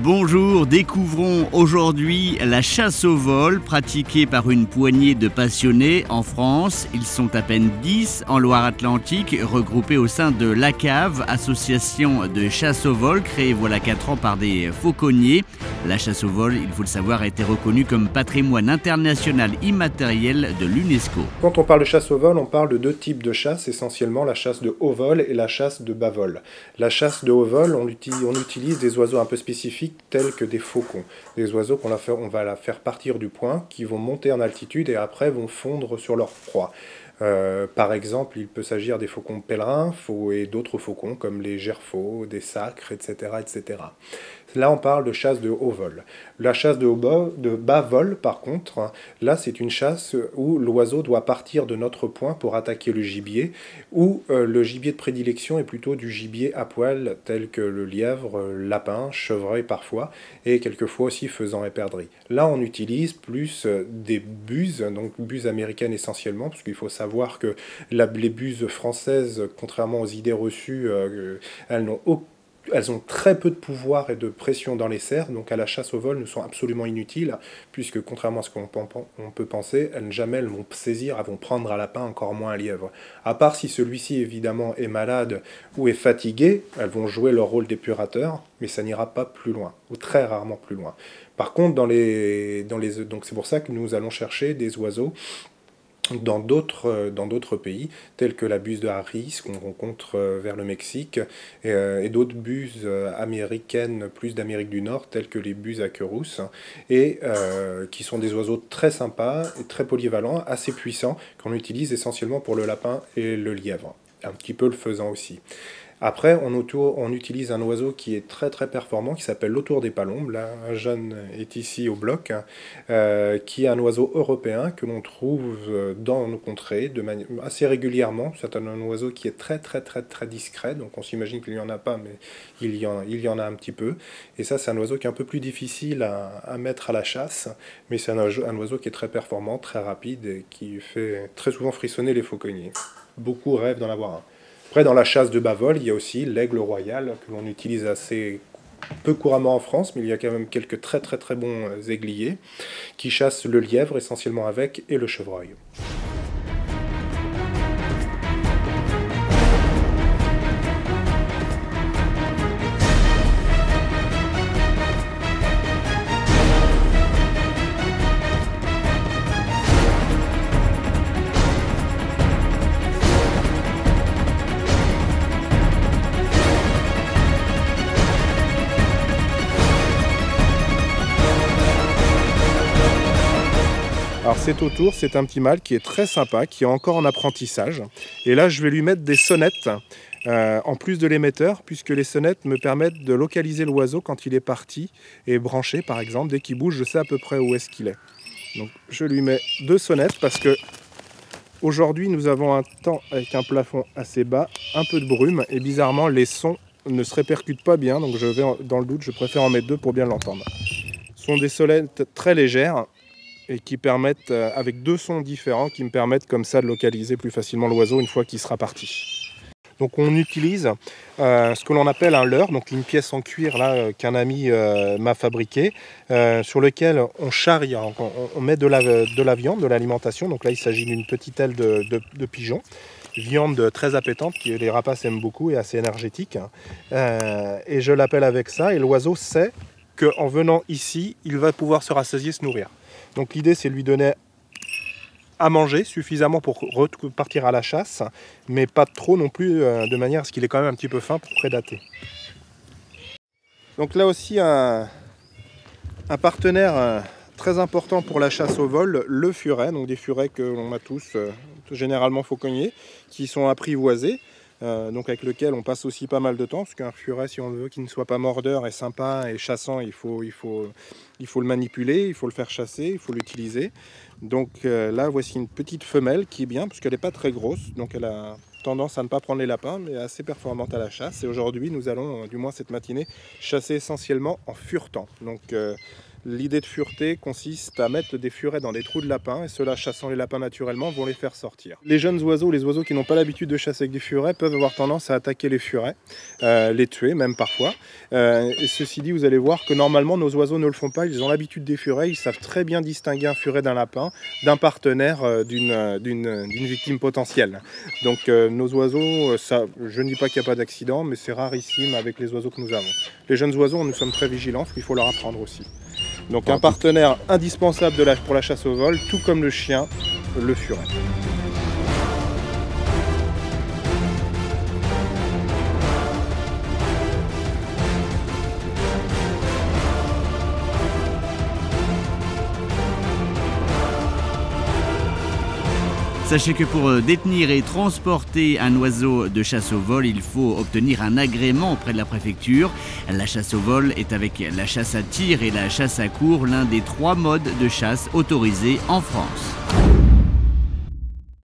Bonjour, découvrons aujourd'hui la chasse au vol pratiquée par une poignée de passionnés en France. Ils sont à peine 10 en Loire-Atlantique, regroupés au sein de l'ACAV, association de chasse au vol créée voilà 4 ans par des fauconniers. La chasse au vol, il faut le savoir, a été reconnue comme patrimoine international immatériel de l'UNESCO. Quand on parle de chasse au vol, on parle de deux types de chasse, essentiellement la chasse de haut vol et la chasse de bas vol. La chasse de haut vol, on utilise des oiseaux un peu spécifiques tels que des faucons. Des oiseaux on va la faire partir du point, qui vont monter en altitude et après vont fondre sur leur proie. Par exemple, il peut s'agir des faucons pèlerins et d'autres faucons comme les gerfauts, des sacres, etc., etc. Là, on parle de chasse de haut vol. La chasse de bas vol, par contre, là, c'est une chasse où l'oiseau doit partir de notre point pour attaquer le gibier, où le gibier de prédilection est plutôt du gibier à poil, tel que le lièvre, lapin, chevreuil parfois, et quelquefois aussi faisan et perdrix. Là, on utilise plus des buses, donc buses américaines essentiellement, parce qu'il faut savoir que les buses françaises, contrairement aux idées reçues, elles ont très peu de pouvoir et de pression dans les serres, donc à la chasse au vol, ne sont absolument inutiles, puisque contrairement à ce qu'on peut penser, elles vont saisir, elles vont prendre un lapin, encore moins un lièvre. À part si celui-ci, évidemment, est malade ou est fatigué, elles vont jouer leur rôle d'épurateur, mais ça n'ira pas plus loin, ou très rarement plus loin. Par contre, donc c'est pour ça que nous allons chercher des oiseaux dans d'autres pays, tels que la buse de Harris, qu'on rencontre vers le Mexique, et d'autres buses américaines, plus d'Amérique du Nord, telles que les buses à queue rousse, et qui sont des oiseaux très sympas, et très polyvalents, assez puissants, qu'on utilise essentiellement pour le lapin et le lièvre, un petit peu le faisan aussi. Après, on utilise un oiseau qui est très très performant, qui s'appelle l'autour des palombes. Là, Jeanne est ici au bloc, qui est un oiseau européen que l'on trouve dans nos contrées assez régulièrement. C'est un oiseau qui est très très très très discret, donc on s'imagine qu'il n'y en a pas, mais il y en a un petit peu. Et ça, c'est un oiseau qui est un peu plus difficile à mettre à la chasse, mais c'est un oiseau qui est très performant, très rapide, et qui fait très souvent frissonner les fauconniers. Beaucoup rêvent d'en avoir un. Après, dans la chasse de bas vol, il y a aussi l'aigle royal, que l'on utilise assez peu couramment en France, mais il y a quand même quelques très très très bons aigliers, qui chassent le lièvre essentiellement avec, et le chevreuil. Alors cet autour, c'est un petit mâle qui est très sympa, qui est encore en apprentissage. Et là, je vais lui mettre des sonnettes, en plus de l'émetteur, puisque les sonnettes me permettent de localiser l'oiseau quand il est parti et branché, par exemple. Dès qu'il bouge, je sais à peu près où est-ce qu'il est. Donc je lui mets 2 sonnettes, parce que aujourd'hui, nous avons un temps avec un plafond assez bas, un peu de brume, et bizarrement, les sons ne se répercutent pas bien. Donc dans le doute, je préfère en mettre 2 pour bien l'entendre. Ce sont des sonnettes très légères, et qui permettent, avec 2 sons différents, qui me permettent comme ça de localiser plus facilement l'oiseau une fois qu'il sera parti. Donc on utilise ce que l'on appelle un leurre, donc une pièce en cuir là qu'un ami m'a fabriqué, sur lequel on charrie, on met de la viande, de l'alimentation. Donc là il s'agit d'une petite aile de pigeon, viande très appétante que les rapaces aiment beaucoup et assez énergétique. Et je l'appelle avec ça, et l'oiseau sait qu'en venant ici, il va pouvoir se rassasier, se nourrir. Donc l'idée, c'est de lui donner à manger suffisamment pour repartir à la chasse, mais pas trop non plus, de manière à ce qu'il ait quand même un petit peu faim pour prédater. Donc là aussi, un partenaire très important pour la chasse au vol, le furet, donc des furets que l'on a tous, généralement fauconniers, qui sont apprivoisés. Donc avec lequel on passe aussi pas mal de temps, parce qu'un furet, si on veut qu'il ne soit pas mordeur et sympa et chassant, il faut le manipuler, il faut le faire chasser, il faut l'utiliser. Donc là, voici une petite femelle qui est bien, parce qu'elle n'est pas très grosse, donc elle a tendance à ne pas prendre les lapins, mais assez performante à la chasse. Et aujourd'hui, nous allons, du moins cette matinée, chasser essentiellement en furetant. Donc L'idée de fureté consiste à mettre des furets dans des trous de lapins et ceux-là, chassant les lapins naturellement, vont les faire sortir. Les jeunes oiseaux, les oiseaux qui n'ont pas l'habitude de chasser avec des furets, peuvent avoir tendance à attaquer les furets, les tuer même parfois. Et ceci dit, vous allez voir que normalement nos oiseaux ne le font pas, ils ont l'habitude des furets, ils savent très bien distinguer un furet d'un lapin, d'un partenaire, d'une victime potentielle. Donc nos oiseaux, ça, je ne dis pas qu'il n'y a pas d'accident, mais c'est rarissime avec les oiseaux que nous avons. Les jeunes oiseaux, nous sommes très vigilants, il faut leur apprendre aussi. Donc un partenaire indispensable pour la chasse au vol, tout comme le chien, le furet. Sachez que pour détenir et transporter un oiseau de chasse au vol, il faut obtenir un agrément auprès de la préfecture. La chasse au vol est avec la chasse à tir et la chasse à courre l'un des 3 modes de chasse autorisés en France.